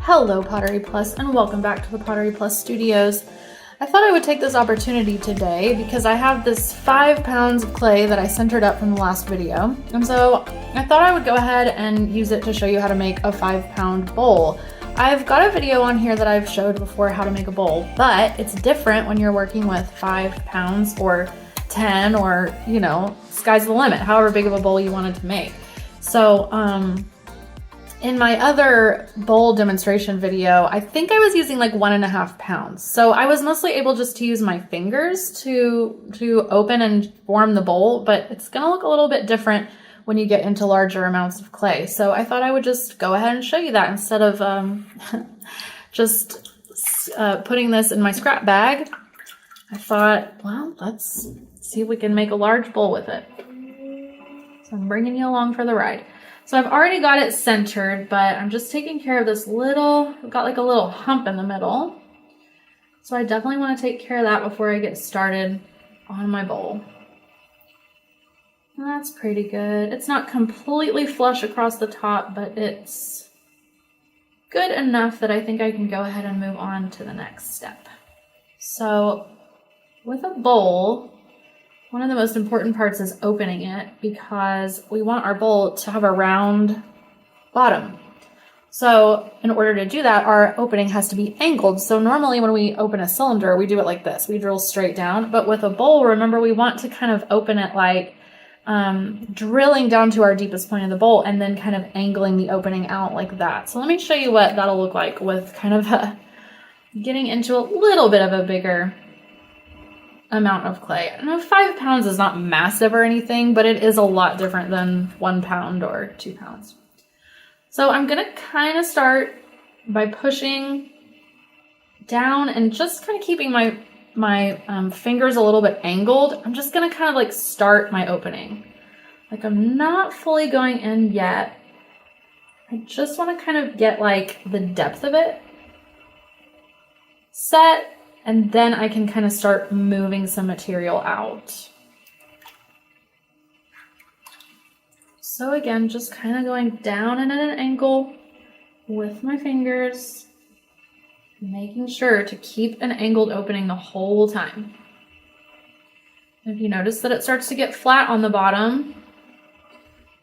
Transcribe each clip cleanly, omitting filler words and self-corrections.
Hello Pottery Plus and welcome back to the Pottery Plus Studios. I thought I would take this opportunity today because I have this 5 pounds of clay that I centered up from the last video. And so I thought I would go ahead and use it to show you how to make a 5-pound bowl. I've got a video on here that I've showed before how to make a bowl, but it's different when you're working with 5 pounds or 10 or, you know, sky's the limit, however big of a bowl you wanted to make. So, in my other bowl demonstration video, I think I was using like 1.5 pounds. So I was mostly able just to use my fingers to open and form the bowl, but it's gonna look a little bit different when you get into larger amounts of clay. So I thought I would just go ahead and show you that instead of just putting this in my scrap bag. I thought, well, let's see if we can make a large bowl with it. So I'm bringing you along for the ride. So I've already got it centered, but I'm just taking care of this little, I've got like a little hump in the middle. So I definitely want to take care of that before I get started on my bowl. And that's pretty good. It's not completely flush across the top, but it's good enough that I think I can go ahead and move on to the next step. So with a bowl, one of the most important parts is opening it because we want our bowl to have a round bottom. So in order to do that, our opening has to be angled. So normally when we open a cylinder, we do it like this. We drill straight down. But with a bowl, remember, we want to kind of open it like drilling down to our deepest point of the bowl and then kind of angling the opening out like that. So let me show you what that'll look like with kind of getting into a little bit of a bigger amount of clay. I know 5 pounds is not massive or anything, but it is a lot different than 1 pound or 2 pounds. So I'm gonna kind of start by pushing down and just kind of keeping my fingers a little bit angled. I'm just gonna kind of like start my opening. Like I'm not fully going in yet. I just want to kind of get like the depth of it set. And then I can kind of start moving some material out. So again, just kind of going down and at an angle with my fingers, making sure to keep an angled opening the whole time. If you notice that it starts to get flat on the bottom,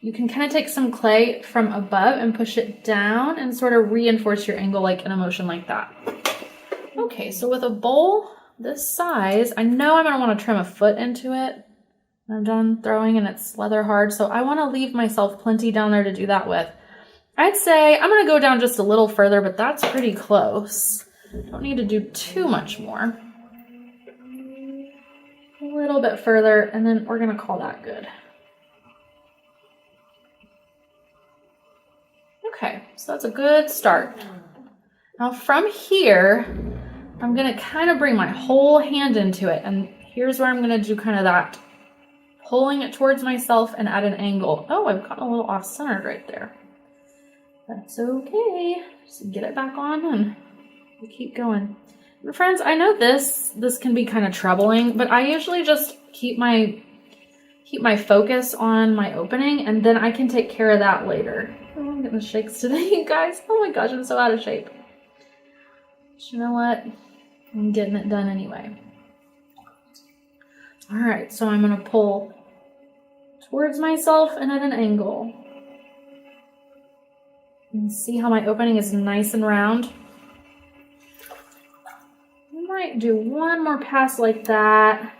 you can kind of take some clay from above and push it down and sort of reinforce your angle like in a motion like that. Okay, so with a bowl this size, I know I'm going to want to trim a foot into it. I'm done throwing and it's leather hard, so I want to leave myself plenty down there to do that with. I'd say I'm going to go down just a little further, but that's pretty close. Don't need to do too much more. A little bit further, and then we're going to call that good. Okay, so that's a good start. Now from here, I'm gonna kind of bring my whole hand into it, and here's where I'm gonna do kind of that, pulling it towards myself and at an angle. Oh, I've gotten a little off-centered right there. That's okay. Just get it back on and we'll keep going. And friends, I know this can be kind of troubling, but I usually just keep my focus on my opening, and then I can take care of that later. Oh, I'm getting the shakes today, you guys. Oh my gosh, I'm so out of shape. But you know what? I'm getting it done anyway. All right, so I'm gonna pull towards myself and at an angle. You can see how my opening is nice and round. I might do one more pass like that.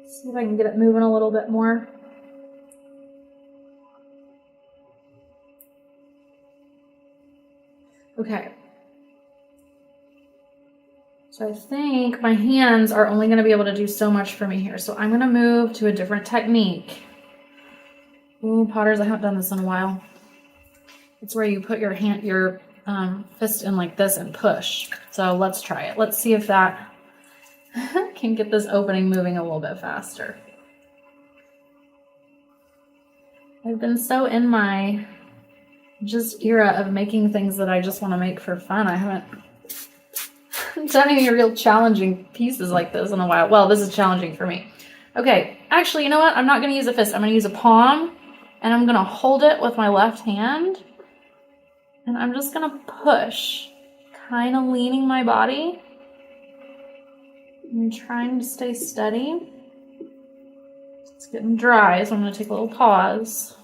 See if I can get it moving a little bit more. Okay. So I think my hands are only going to be able to do so much for me here. So I'm going to move to a different technique. Ooh, potters, I haven't done this in a while. It's where you put your fist in like this and push. So let's try it. Let's see if that can get this opening moving a little bit faster. I've been so in my era of making things that I just want to make for fun. I haven't done any real challenging pieces like this in a while. Well, this is challenging for me. Okay, actually, you know what? I'm not going to use a fist. I'm going to use a palm, and I'm going to hold it with my left hand And I'm just gonna push, kind of leaning my body and trying to stay steady. It's getting dry, so I'm gonna take a little pause.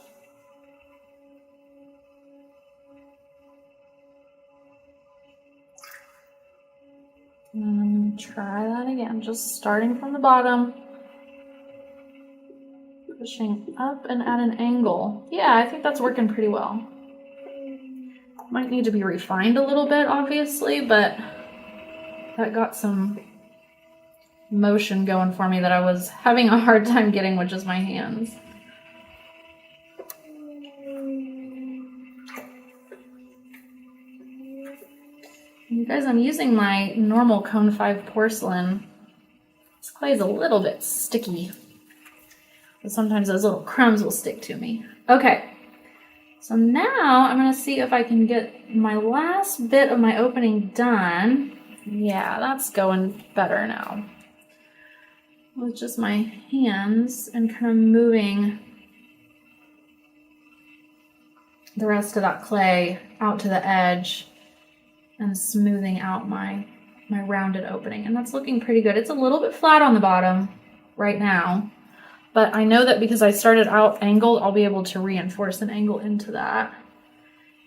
And I'm gonna try that again, just starting from the bottom, pushing up and at an angle. Yeah, I think that's working pretty well. Might need to be refined a little bit, obviously, but that got some motion going for me that I was having a hard time getting with just my hands. You guys, I'm using my normal cone 5 porcelain. This clay is a little bit sticky, but sometimes those little crumbs will stick to me. Okay. So now I'm going to see if I can get my last bit of my opening done. Yeah, that's going better now. With just my hands and kind of moving the rest of that clay out to the edge and smoothing out my rounded opening. And that's looking pretty good. It's a little bit flat on the bottom right now. But I know that because I started out angled, I'll be able to reinforce an angle into that.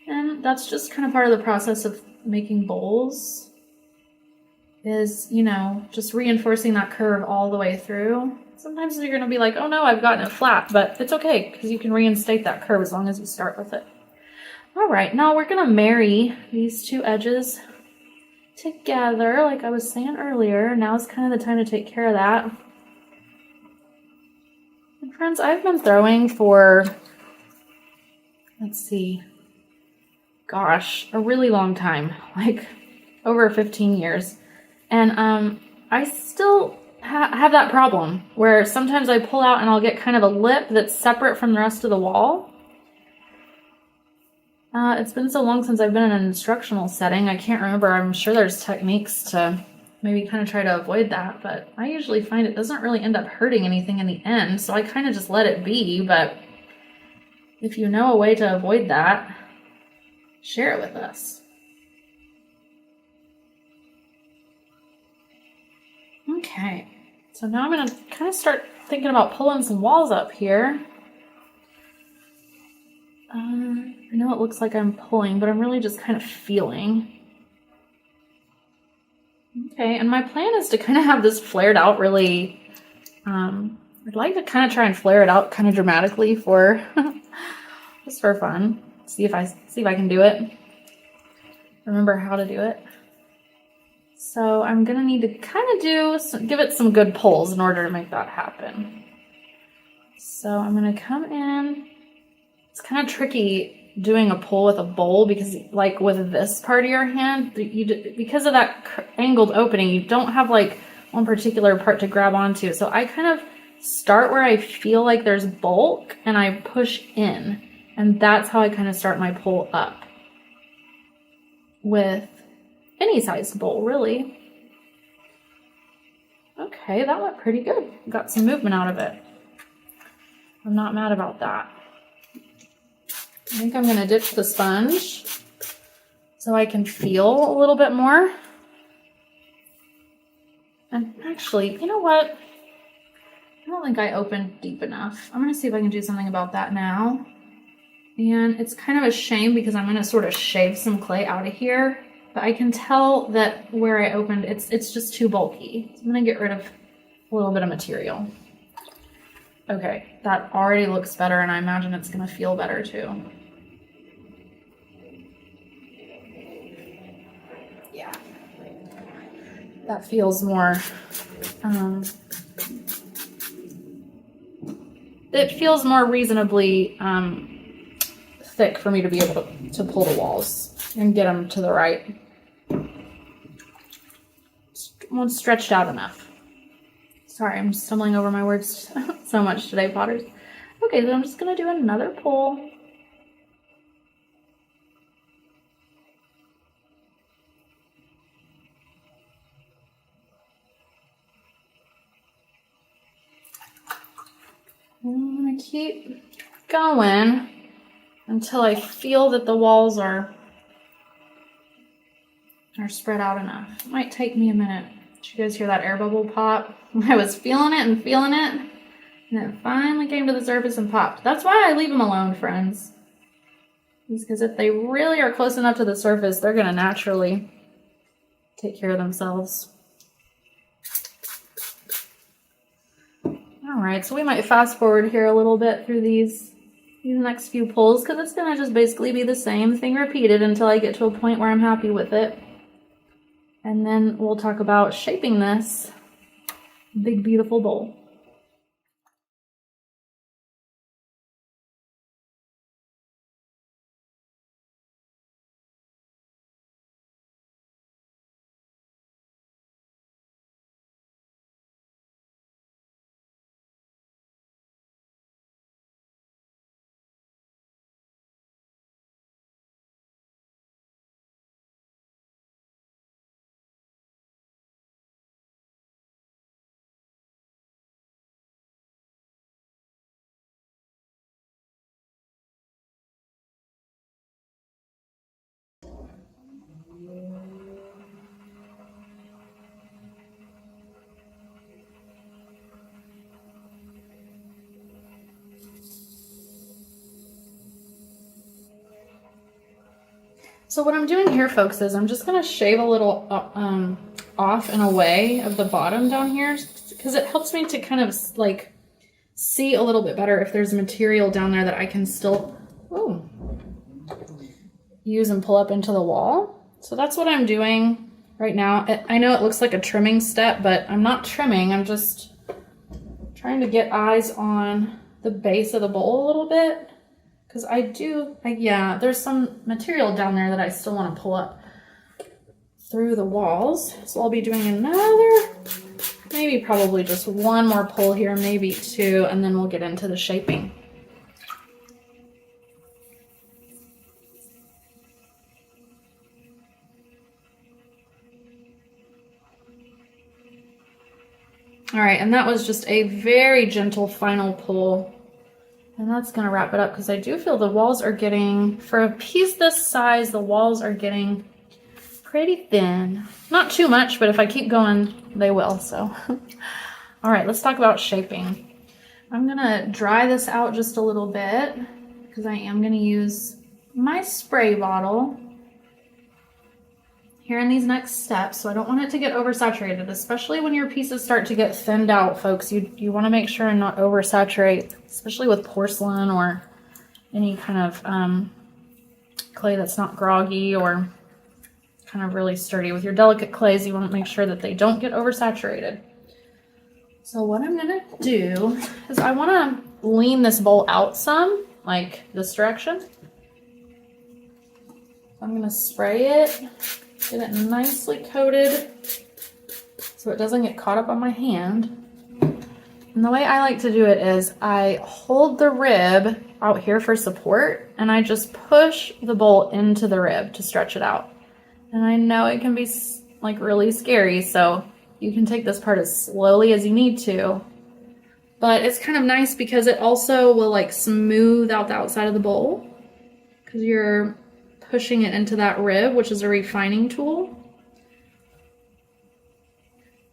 And that's just kind of part of the process of making bowls is, you know, just reinforcing that curve all the way through. Sometimes you're going to be like, oh no, I've gotten it flat, but it's okay because you can reinstate that curve as long as you start with it. All right, now we're going to marry these two edges together like I was saying earlier. Now is kind of the time to take care of that. Friends, I've been throwing for, let's see, gosh, a really long time, like over 15 years. And I still have that problem where sometimes I pull out and I'll get kind of a lip that's separate from the rest of the wall. It's been so long since I've been in an instructional setting, I can't remember. I'm sure there's techniques to maybe kind of try to avoid that, but I usually find it doesn't really end up hurting anything in the end, so I kind of just let it be. But if you know a way to avoid that, share it with us. Okay, so now I'm going to kind of start thinking about pulling some walls up here. I know it looks like I'm pulling, but I'm really just kind of feeling. Okay, and my plan is to kind of have this flared out really, I'd like to kind of try and flare it out kind of dramatically for, just for fun. See if I can do it. Remember how to do it. So I'm going to need to kind of give it some good pulls in order to make that happen. So I'm going to come in. It's kind of tricky doing a pull with a bowl because like with this part of your hand, because of that angled opening, you don't have like one particular part to grab onto. So I kind of start where I feel like there's bulk and I push in, and that's how I kind of start my pull up with any size bowl really. Okay, that went pretty good. Got some movement out of it. I'm not mad about that. I think I'm going to ditch the sponge so I can feel a little bit more. And actually, you know what? I don't think I opened deep enough. I'm going to see if I can do something about that now. And it's kind of a shame because I'm going to sort of shave some clay out of here. But I can tell that where I opened, it's just too bulky. So I'm going to get rid of a little bit of material. Okay, that already looks better, and I imagine it's going to feel better too. Yeah, that feels more, it feels more reasonably thick for me to be able to pull the walls and get them to the right. Well, stretched out enough. Sorry, I'm stumbling over my words so much today, Potters. Okay, so I'm just going to do another pull. I'm going to keep going until I feel that the walls are are spread out enough. It might take me a minute. Did you guys hear that air bubble pop? I was feeling it and feeling it, and it finally came to the surface and popped. That's why I leave them alone, friends. Because if they really are close enough to the surface, they're going to naturally take care of themselves. All right, so we might fast forward here a little bit through these next few pulls, because it's going to just basically be the same thing repeated until I get to a point where I'm happy with it. And then we'll talk about shaping this big, beautiful bowl. So what I'm doing here, folks, is I'm just going to shave a little off and away of the bottom down here, because it helps me to kind of like see a little bit better if there's material down there that I can still use and pull up into the wall. So that's what I'm doing right now. I know it looks like a trimming step, but I'm not trimming. I'm just trying to get eyes on the base of the bowl a little bit. Because yeah, there's some material down there that I still want to pull up through the walls. So I'll be doing another, maybe probably just one more pull here, maybe two, and then we'll get into the shaping. All right, and that was just a very gentle final pull. And that's going to wrap it up, because I do feel the walls are getting, for a piece this size, the walls are getting pretty thin. Not too much, but if I keep going, they will, so. All right, let's talk about shaping. I'm going to dry this out just a little bit, because I am going to use my spray bottle here in these next steps, so I don't want it to get oversaturated, especially when your pieces start to get thinned out, folks. You want to make sure and not oversaturate, especially with porcelain or any kind of clay that's not groggy or kind of really sturdy. With your delicate clays, you want to make sure that they don't get oversaturated. So what I'm going to do is I want to lean this bowl out some, like this direction. I'm going to spray it. Get it nicely coated so it doesn't get caught up on my hand. And the way I like to do it is I hold the rib out here for support, and I just push the bowl into the rib to stretch it out. And I know it can be like really scary, so you can take this part as slowly as you need to. But it's kind of nice because it also will like smooth out the outside of the bowl, because you're pushing it into that rib, which is a refining tool.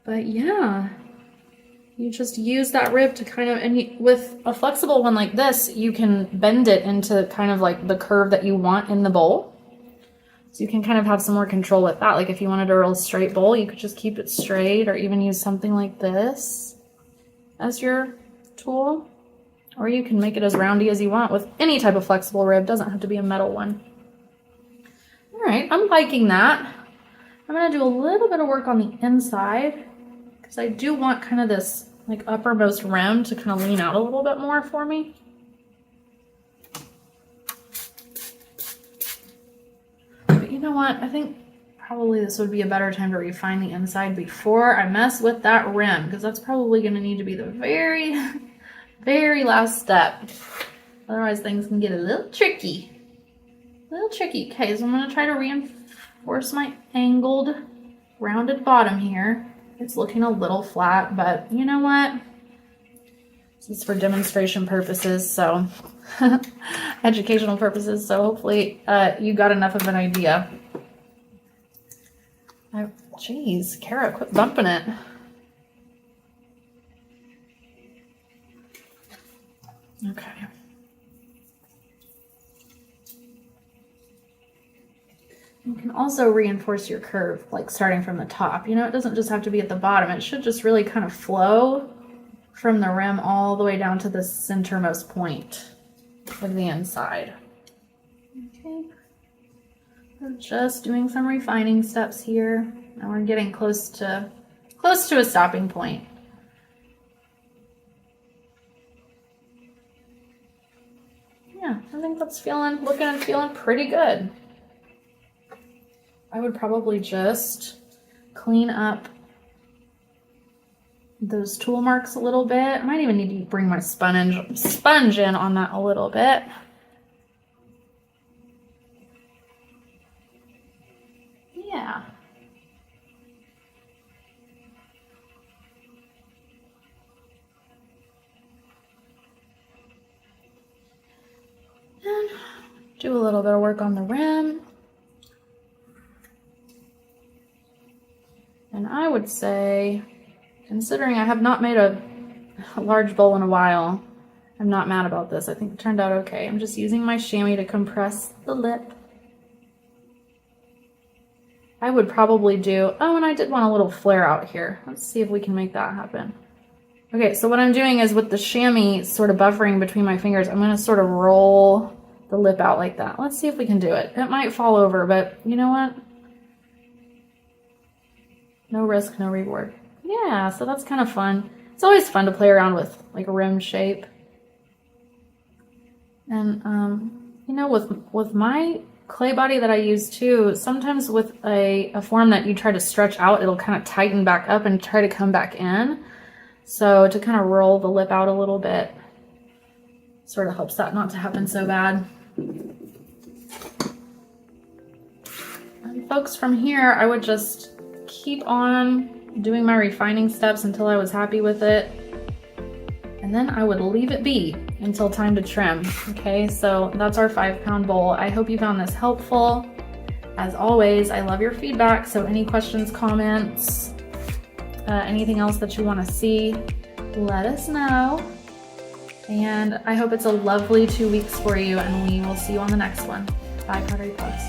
But yeah, you just use that rib to kind of, and with a flexible one like this, you can bend it into kind of like the curve that you want in the bowl. So you can kind of have some more control with that. Like if you wanted a real straight bowl, you could just keep it straight, or even use something like this as your tool. Or you can make it as roundy as you want with any type of flexible rib. Doesn't have to be a metal one. All right, I'm liking that. I'm gonna do a little bit of work on the inside, because I do want kind of this like uppermost rim to kind of lean out a little bit more for me. But you know what? I think probably this would be a better time to refine the inside before I mess with that rim, because that's probably gonna need to be the very, very last step. Otherwise things can get a little tricky. Okay, so I'm going to try to reinforce my angled, rounded bottom here. It's looking a little flat, but you know what? This is for demonstration purposes, so educational purposes, so hopefully you got enough of an idea. Jeez, Kara, quit bumping it. Okay. You can also reinforce your curve, like starting from the top. You know, it doesn't just have to be at the bottom. It should just really kind of flow from the rim all the way down to the centermost point of the inside. Okay. We're just doing some refining steps here. Now we're getting close to a stopping point. Yeah, I think that's looking and feeling pretty good. I would probably just clean up those tool marks a little bit. I might even need to bring my sponge in on that a little bit. Yeah. And do a little bit of work on the rim. And I would say, considering I have not made a large bowl in a while, I'm not mad about this. I think it turned out okay. I'm just using my chamois to compress the lip. I would probably do, oh, and I did want a little flare out here. Let's see if we can make that happen. Okay, so what I'm doing is with the chamois sort of buffering between my fingers, I'm gonna sort of roll the lip out like that. Let's see if we can do it. It might fall over, but you know what? No risk, no reward. Yeah, so that's kind of fun. It's always fun to play around with like a rim shape. And you know, with my clay body that I use too, sometimes with a form that you try to stretch out, it'll kind of tighten back up and try to come back in. So to kind of roll the lip out a little bit sort of helps that not to happen so bad. And folks, from here, I would just keep on doing my refining steps until I was happy with it. And then I would leave it be until time to trim. Okay, so that's our 5-pound bowl. I hope you found this helpful. As always, I love your feedback. So any questions, comments, anything else that you want to see, let us know. And I hope it's a lovely 2 weeks for you, and we will see you on the next one. Bye, Pottery Pugs.